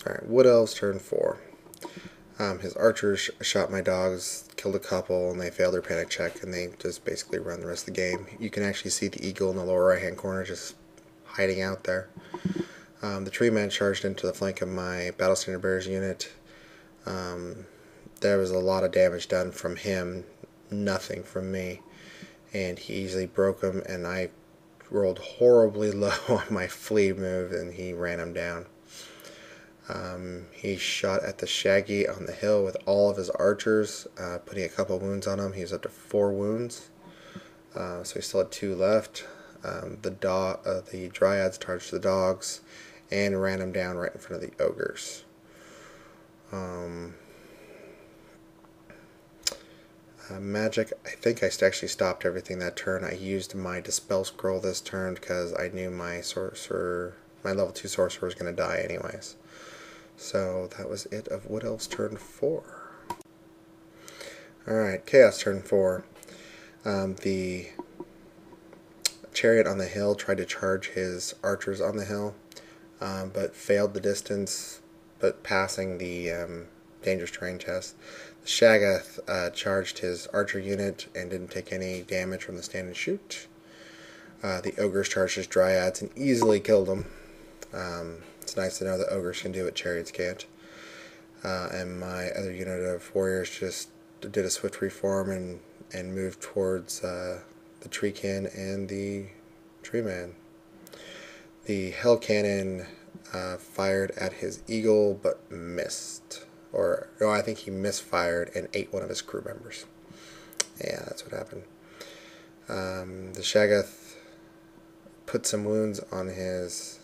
Alright, Wood Elves turn 4. His archers shot my dogs, killed a couple, and they failed their panic check, and they just basically run the rest of the game. You can actually see the eagle in the lower right hand corner just hiding out there. The tree man charged into the flank of my battle standard bearers unit. There was a lot of damage done from him, nothing from me, and he easily broke him, and I rolled horribly low on my flee move, and he ran him down. He shot at the Shaggy on the hill with all of his archers, putting a couple wounds on him. He was up to 4 wounds, so he still had 2 left. The Dryads charged the dogs and ran him down right in front of the ogres. Magic, I think I actually stopped everything that turn. I used my Dispel Scroll this turn because I knew my level 2 sorcerer was going to die anyways. So that was it of Wood Elves turn 4. Alright, Chaos turn 4. The Chariot on the hill tried to charge his archers on the hill, but failed the distance, but passing the dangerous terrain test. The Shaggoth charged his archer unit and didn't take any damage from the stand and shoot. The Ogres charged his Dryads and easily killed them. It's nice to know that Ogres can do what Chariots can't. And my other unit of warriors just did a swift reform and moved towards the Treekin and the Tree Man. The Hell Cannon fired at his eagle but missed. Or, no, I think he misfired and ate one of his crew members. Yeah, that's what happened. The Shaggoth put some wounds on his...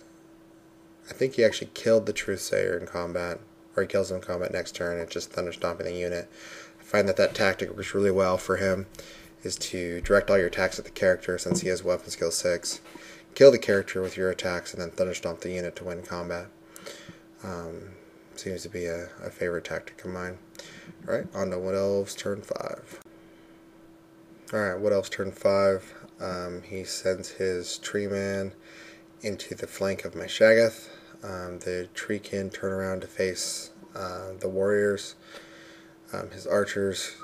I think he actually killed the Truthsayer in combat, or he kills him in combat next turn. It's just thunderstomping the unit. I find that tactic works really well for him, is to direct all your attacks at the character since he has weapon skill 6. Kill the character with your attacks and then thunderstomp the unit to win combat. Seems to be a favorite tactic of mine. Alright, on to Wood Elves turn 5. Alright, Wood Elves turn 5. He sends his Tree Man into the flank of my Shaggoth. The Treekin turn around to face the warriors. His archers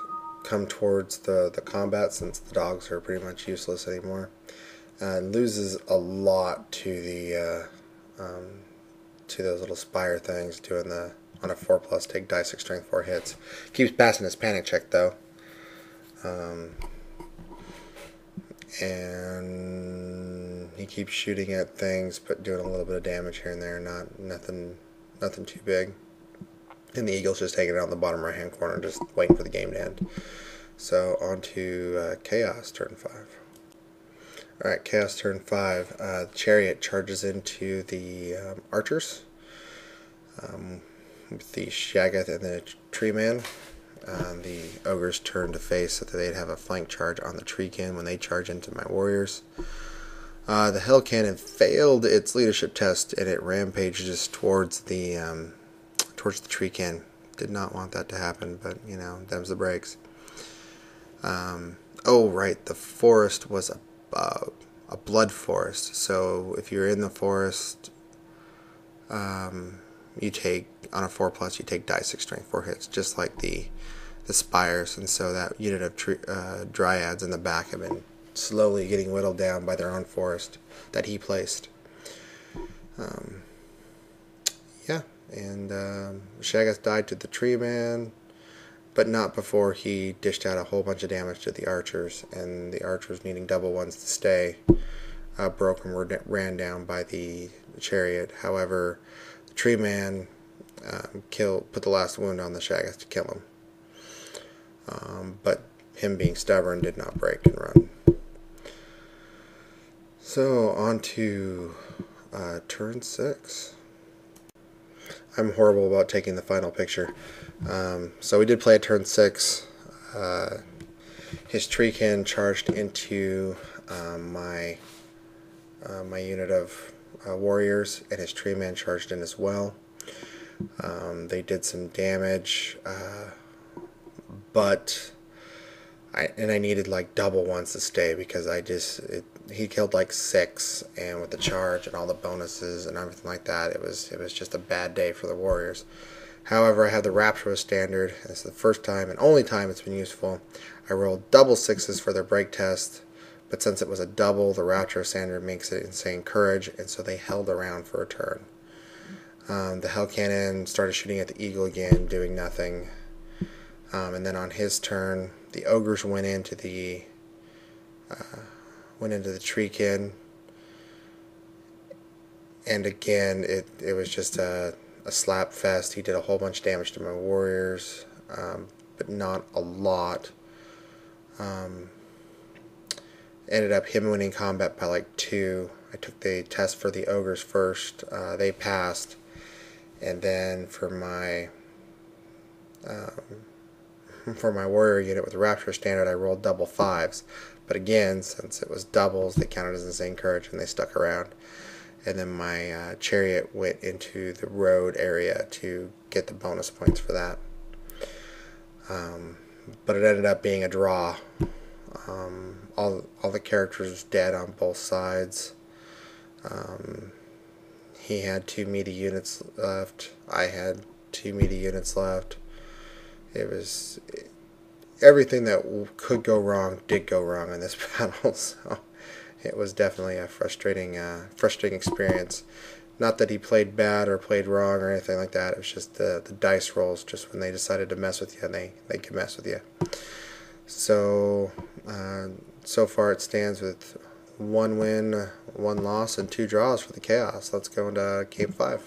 come towards the combat since the dogs are pretty much useless anymore. Loses a lot to the to those little spire things doing on a 4+ take die 6 strength 4 hits. Keeps passing his panic check though. And he keeps shooting at things but doing a little bit of damage here and there, nothing too big. And the eagle's just hanging out in the bottom right hand corner just waiting for the game to end. So on to Chaos turn 5. Alright, Chaos turn 5. The Chariot charges into the archers with the Shaggoth and the Tree Man. The Ogres turn to face so that they'd have a flank charge on the Treekin when they charge into my warriors. The Hell Cannon failed its leadership test and it rampages towards the Treekin. Did not want that to happen, but you know, them's the breaks. Oh right, the forest was a blood forest, so if you're in the forest, you take, on a 4+, you take die 6 strength 4 hits, just like the spires, and so that unit of Dryads in the back have been slowly getting whittled down by their own forest that he placed. Yeah, and Shaggoth died to the Tree Man, but not before he dished out a whole bunch of damage to the archers, and the archers needing double ones to stay broke and were ran down by the Chariot. However, the Tree Man put the last wound on the Shaggoth to kill him. But him being stubborn did not break and run. So on to turn 6. I'm horrible about taking the final picture. So we did play a turn 6. His Treekin charged into my unit of warriors, and his Tree Man charged in as well. They did some damage, but I needed like double ones to stay because he killed like 6, and with the charge and all the bonuses and everything like that, it was just a bad day for the Warriors. However, I have the Rapture standard. It's the first time and only time it's been useful. I rolled double 6s for their break test, but since it was a double, the Rapture standard makes it insane courage, and so they held around for a turn. The Hell Cannon started shooting at the Eagle again, doing nothing. And then on his turn, the Ogres went into the Treekin, and again it was just a slap fest. He did a whole bunch of damage to my Warriors, but not a lot. Ended up him winning combat by like 2. I took the test for the Ogres first. They passed, and then for my Warrior unit with the Rapture standard, I rolled double 5s. But again, since it was doubles, they counted as insane courage, and they stuck around. And then my Chariot went into the road area to get the bonus points for that. But it ended up being a draw. All the characters dead on both sides. He had 2 meaty units left. I had 2 meaty units left. Everything that could go wrong did go wrong in this battle, so it was definitely a frustrating experience. Not that he played bad or played wrong or anything like that. It was just the dice rolls, just when they decided to mess with you, and they could mess with you. So, so far it stands with 1 win, 1 loss, and 2 draws for the Chaos. Let's go into Game 5.